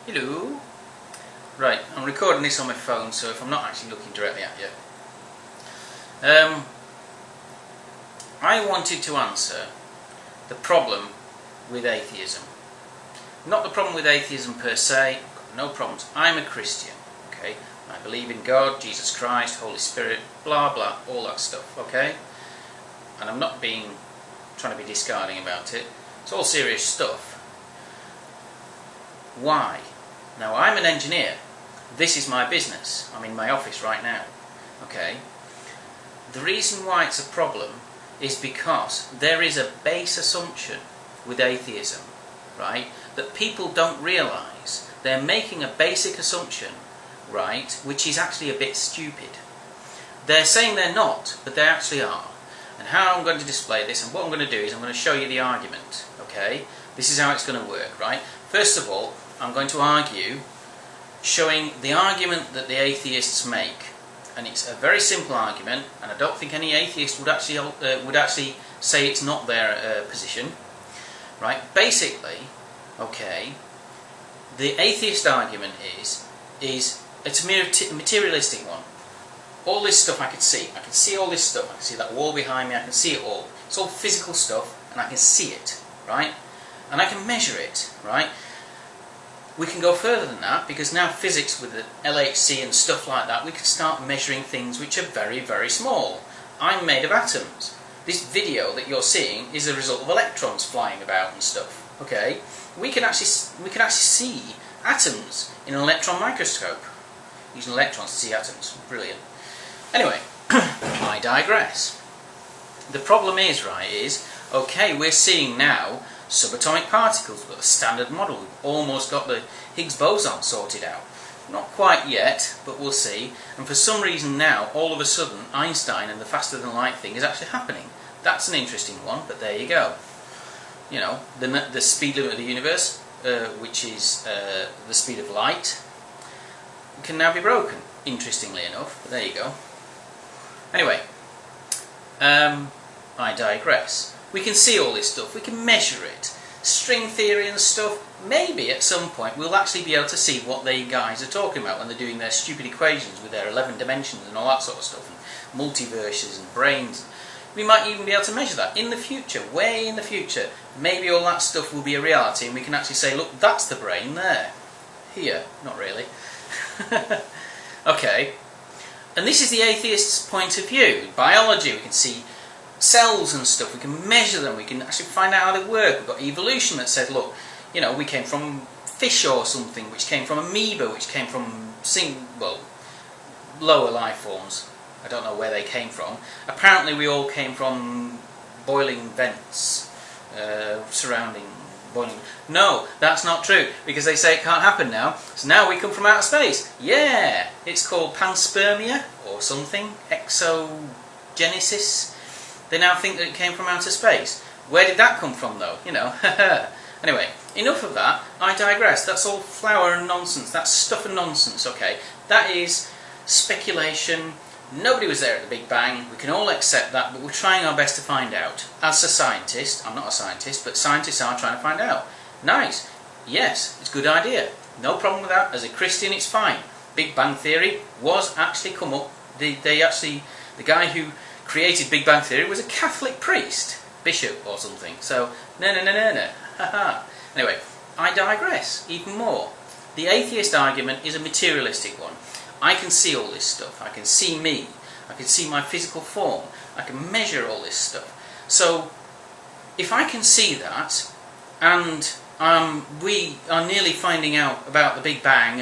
Hello. Right, I'm recording this on my phone, so if I'm not actually looking directly at you. I wanted to answer the problem with atheism. Not the problem with atheism per se, I've got no problems. I'm a Christian, okay? I believe in God, Jesus Christ, Holy Spirit, blah blah, all that stuff, okay? And I'm not trying to be discarding about it. It's all serious stuff. Why? Now, I'm an engineer. This is my business. I'm in my office right now. Okay? The reason why it's a problem is because there is a base assumption with atheism, right? That people don't realise. They're making a basic assumption, right, which is actually a bit stupid. They're saying they're not, but they actually are. And how I'm going to display this, and what I'm going to do is I'm going to show you the argument, okay? This is how it's going to work, right? First of all, I'm going to argue showing the argument that the atheists make, and it's a very simple argument, and I don't think any atheist would actually say it's not their position, right? Basically, okay, the atheist argument is it's a materialistic one. All this stuff I can see all this stuff, I can see that wall behind me, I can see it all. It's all physical stuff, and I can see it, right? And I can measure it, right? We can go further than that, because now physics with the LHC and stuff like that, we can start measuring things which are very, very small. I'm made of atoms. This video that you're seeing is a result of electrons flying about and stuff. Okay? We can actually see atoms in an electron microscope. Using electrons to see atoms. Brilliant. Anyway, I digress. The problem is, okay, we're seeing now subatomic particles. We've got the standard model. We've almost got the Higgs boson sorted out. Not quite yet, but we'll see. And for some reason now, all of a sudden, Einstein and the faster than light thing is actually happening. That's an interesting one, but there you go. You know, the speed limit of the universe, which is the speed of light, can now be broken, interestingly enough. But there you go. Anyway, I digress. We can see all this stuff, we can measure it. String theory and stuff, maybe at some point we'll actually be able to see what they guys are talking about when they're doing their stupid equations with their 11 dimensions and all that sort of stuff, and multiverses and brains. We might even be able to measure that in the future, way in the future. Maybe all that stuff will be a reality and we can actually say, look, that's the brain there. Here, not really. Okay, and this is the atheist's point of view. Biology, we can see cells and stuff, we can measure them, we can actually find out how they work. We've got evolution that said, look, you know, we came from fish or something, which came from amoeba, which came from lower life forms. I don't know where they came from. Apparently we all came from boiling vents surrounding boiling. No, that's not true, because they say it can't happen now. So now we come from outer space. Yeah, it's called panspermia or something, exogenesis. They now think that it came from outer space. Where did that come from, though? You know. Anyway, enough of that. I digress. That's all flower and nonsense. That's stuff and nonsense, okay? That is speculation. Nobody was there at the Big Bang. We can all accept that, but we're trying our best to find out. As a scientist, I'm not a scientist, but scientists are trying to find out. Nice. Yes, it's a good idea. No problem with that. As a Christian, it's fine. Big Bang Theory was actually come up. The guy who created Big Bang Theory was a Catholic priest, bishop or something. So, no. Haha. Anyway, I digress even more. The atheist argument is a materialistic one. I can see all this stuff. I can see me. I can see my physical form. I can measure all this stuff. So, if I can see that, and we are nearly finding out about the Big Bang,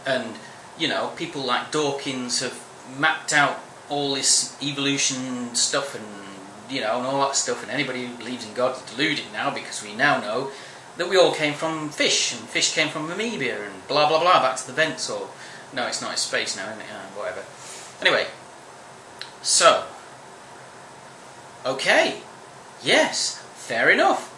and you know, people like Dawkins have mapped out all this evolution stuff, and you know, and all that stuff, and anybody who believes in God is deluded now, because we now know that we all came from fish, and fish came from amoeba, and blah blah blah, back to the vents, or no, it's not, it's space now, isn't it? Whatever. Anyway, so okay, yes, fair enough.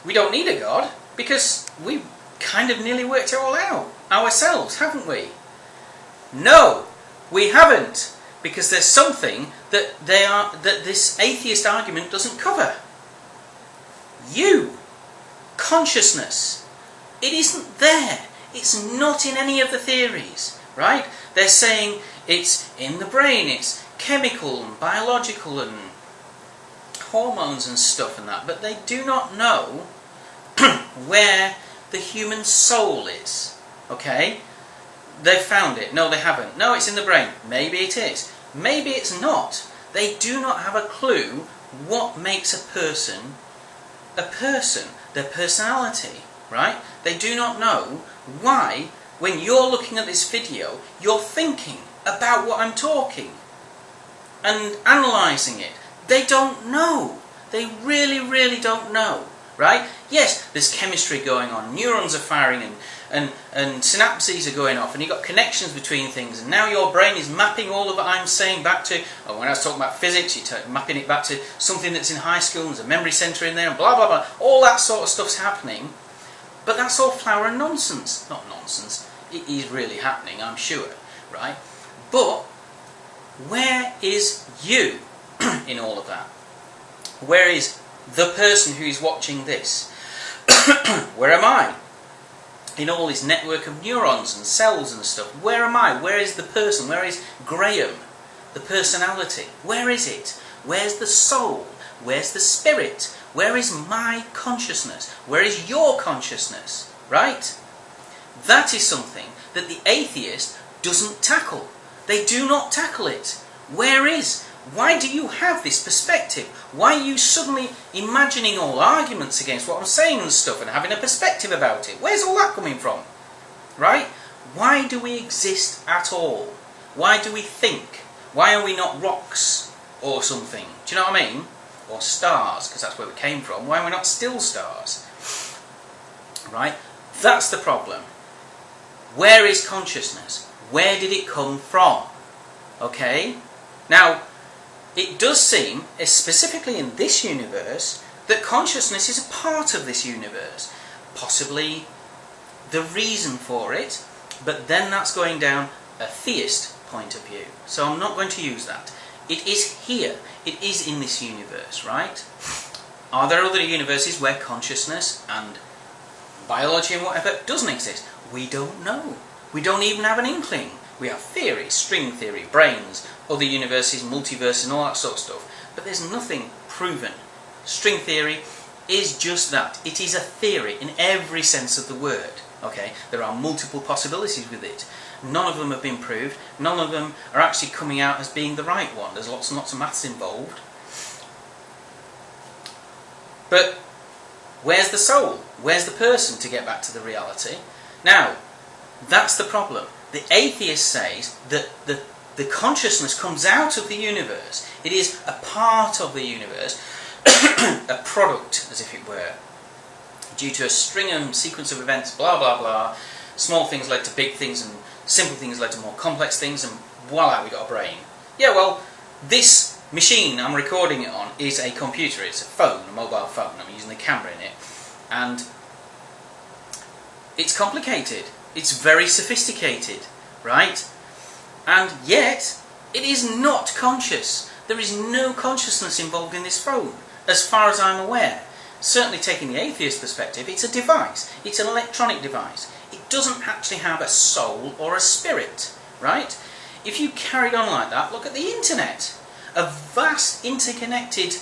We don't need a God, because we kind of nearly worked it all out ourselves, haven't we? No, we haven't. Because there's something that this atheist argument doesn't cover. You. Consciousness. It isn't there. It's not in any of the theories, right? They're saying it's in the brain, it's chemical and biological and hormones and stuff and that, but they do not know where the human soul is, okay? They've found it. No, they haven't. No, it's in the brain. Maybe it is. Maybe it's not. They do not have a clue what makes a person, their personality, right? They do not know why, when you're looking at this video, you're thinking about what I'm talking and analysing it. They don't know. They really, really don't know, right? Yes, there's chemistry going on. Neurons are firing and synapses are going off, and you've got connections between things, and now your brain is mapping all of what I'm saying back to, oh, when I was talking about physics, you're mapping it back to something that's in high school, and there's a memory centre in there, and blah, blah, blah. All that sort of stuff's happening, but that's all flower and nonsense. Not nonsense. It is really happening, I'm sure, right? But where is you in all of that? Where is the person who is watching this? Where am I? In all this network of neurons and cells and stuff, where am I? Where is the person? Where is Graham? The personality? Where is it? Where's the soul? Where's the spirit? Where is my consciousness? Where is your consciousness? Right? That is something that the atheist doesn't tackle. They do not tackle it. Where is? Why do you have this perspective? Why are you suddenly imagining all arguments against what I'm saying and stuff and having a perspective about it? Where's all that coming from? Right? Why do we exist at all? Why do we think? Why are we not rocks or something? Do you know what I mean? Or stars, because that's where we came from. Why are we not still stars? Right? That's the problem. Where is consciousness? Where did it come from? Okay? Now, it does seem, specifically in this universe, that consciousness is a part of this universe. Possibly the reason for it, but then that's going down a theist point of view. So I'm not going to use that. It is here. It is in this universe, right? Are there other universes where consciousness and biology and whatever doesn't exist? We don't know. We don't even have an inkling. We have theory, string theory, brains, other universes, multiverses and all that sort of stuff. But there's nothing proven. String theory is just that. It is a theory in every sense of the word. Okay? There are multiple possibilities with it. None of them have been proved. None of them are actually coming out as being the right one. There's lots and lots of maths involved. But where's the soul? Where's the person, to get back to the reality? Now, that's the problem. The atheist says that the consciousness comes out of the universe. It is a part of the universe, a product, as if it were, due to a string and sequence of events, blah, blah, blah. Small things led to big things, and simple things led to more complex things, and voila, we got a brain. Yeah, well, this machine I'm recording it on is a computer. It's a phone, a mobile phone. I'm using the camera in it. And it's complicated. It's very sophisticated, right? And yet, it is not conscious. There is no consciousness involved in this phone, as far as I'm aware. Certainly taking the atheist perspective, it's a device. It's an electronic device. It doesn't actually have a soul or a spirit, right? If you carried on like that, look at the internet. A vast interconnected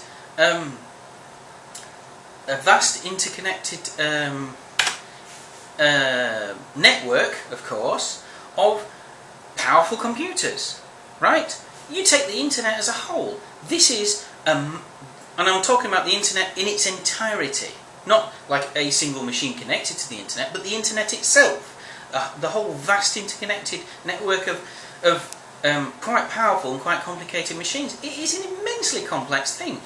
network, of course, of powerful computers, right? You take the internet as a whole. This is, and I'm talking about the internet in its entirety, not like a single machine connected to the internet, but the internet itself, the whole vast interconnected network of quite powerful and quite complicated machines. It is an immensely complex thing,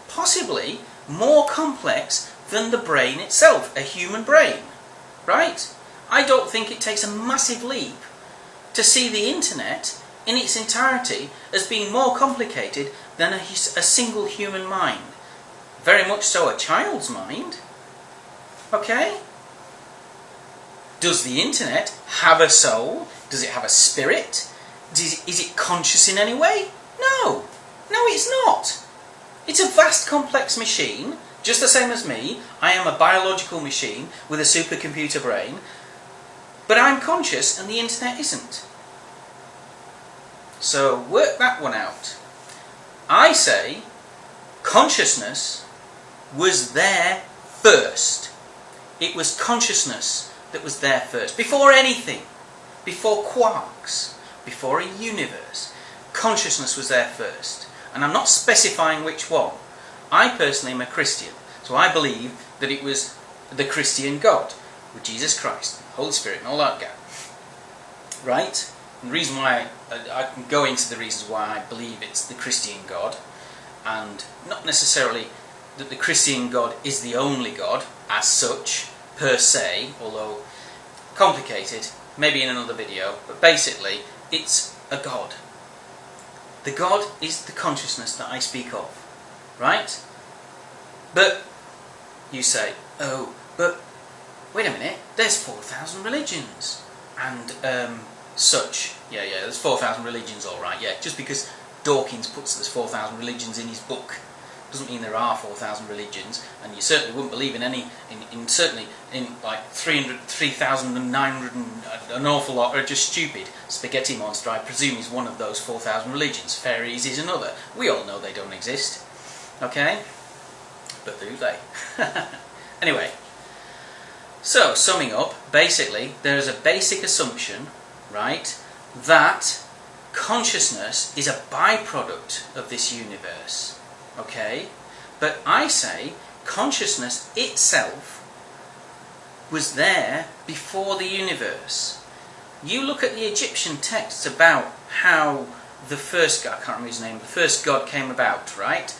possibly more complex than the brain itself, a human brain, right? I don't think it takes a massive leap to see the internet in its entirety as being more complicated than a single human mind. Very much so a child's mind. Okay? Does the internet have a soul? Does it have a spirit? Is it conscious in any way? No. No, it's not. It's a vast complex machine, just the same as me. I am a biological machine with a supercomputer brain. But I'm conscious and the internet isn't. So work that one out. I say consciousness was there first. It was consciousness that was there first. Before anything. Before quarks. Before a universe. Consciousness was there first. And I'm not specifying which one. I personally am a Christian. So I believe that it was the Christian God. With Jesus Christ, the Holy Spirit and all that guy. Right? And the reason why I can go into the reasons why I believe it's the Christian God. And not necessarily that the Christian God is the only God as such, per se, although complicated, maybe in another video, but basically it's a God. The God is the consciousness that I speak of, right? But you say, oh, but wait a minute, there's 4,000 religions and such. Yeah, there's 4,000 religions, all right. Yeah, just because Dawkins puts there's 4,000 religions in his book doesn't mean there are 4,000 religions, and you certainly wouldn't believe in any, certainly in like 3,900 and an awful lot are just stupid. Spaghetti Monster, I presume, is one of those 4,000 religions. Fairies is another. We all know they don't exist. Okay? But do they? Anyway, so summing up, basically, there is a basic assumption, right, that consciousness is a byproduct of this universe. Okay, but I say consciousness itself was there before the universe. You look at the Egyptian texts about how the first God, I can't remember his name, the first God came about, right?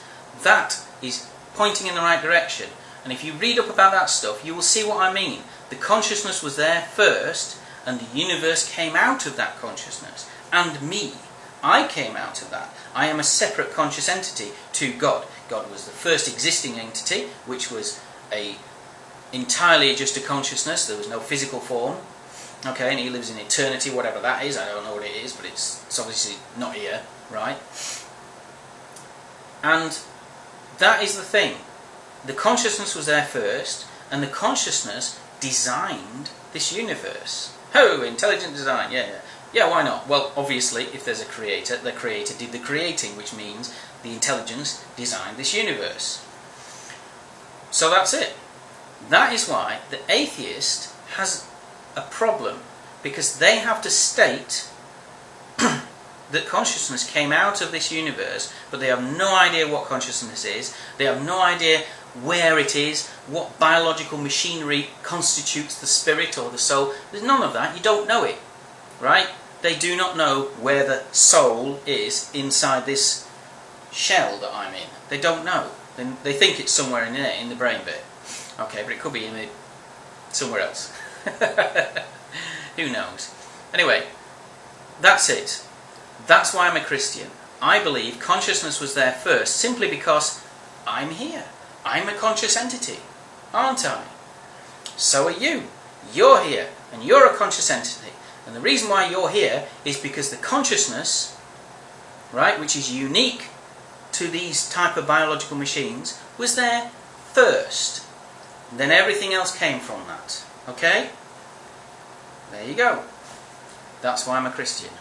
That is pointing in the right direction. And if you read up about that stuff, you will see what I mean. The consciousness was there first, and the universe came out of that consciousness. And me, I came out of that. I am a separate conscious entity to God. God was the first existing entity, which was entirely just a consciousness. There was no physical form. Okay, and he lives in eternity, whatever that is. I don't know what it is, but it's obviously not here, right? And that is the thing. The consciousness was there first, and the consciousness designed this universe. Oh, intelligent design, yeah. Yeah, why not? Well, obviously, if there's a creator, the creator did the creating, which means the intelligence designed this universe. So that's it. That is why the atheist has a problem, because they have to state that consciousness came out of this universe, but they have no idea what consciousness is. They have no idea where it is, what biological machinery constitutes the spirit or the soul. There's none of that. You don't know it, right? They do not know where the soul is inside this shell that I'm in. They don't know. They think it's somewhere in there, in the brain bit. Okay, but it could be in somewhere else. Who knows? Anyway, that's it. That's why I'm a Christian. I believe consciousness was there first, simply because I'm here. I'm a conscious entity, aren't I? So are you. You're here, and you're a conscious entity. And the reason why you're here is because the consciousness, right, which is unique to these type of biological machines, was there first. Then everything else came from that. Okay? There you go. That's why I'm a Christian.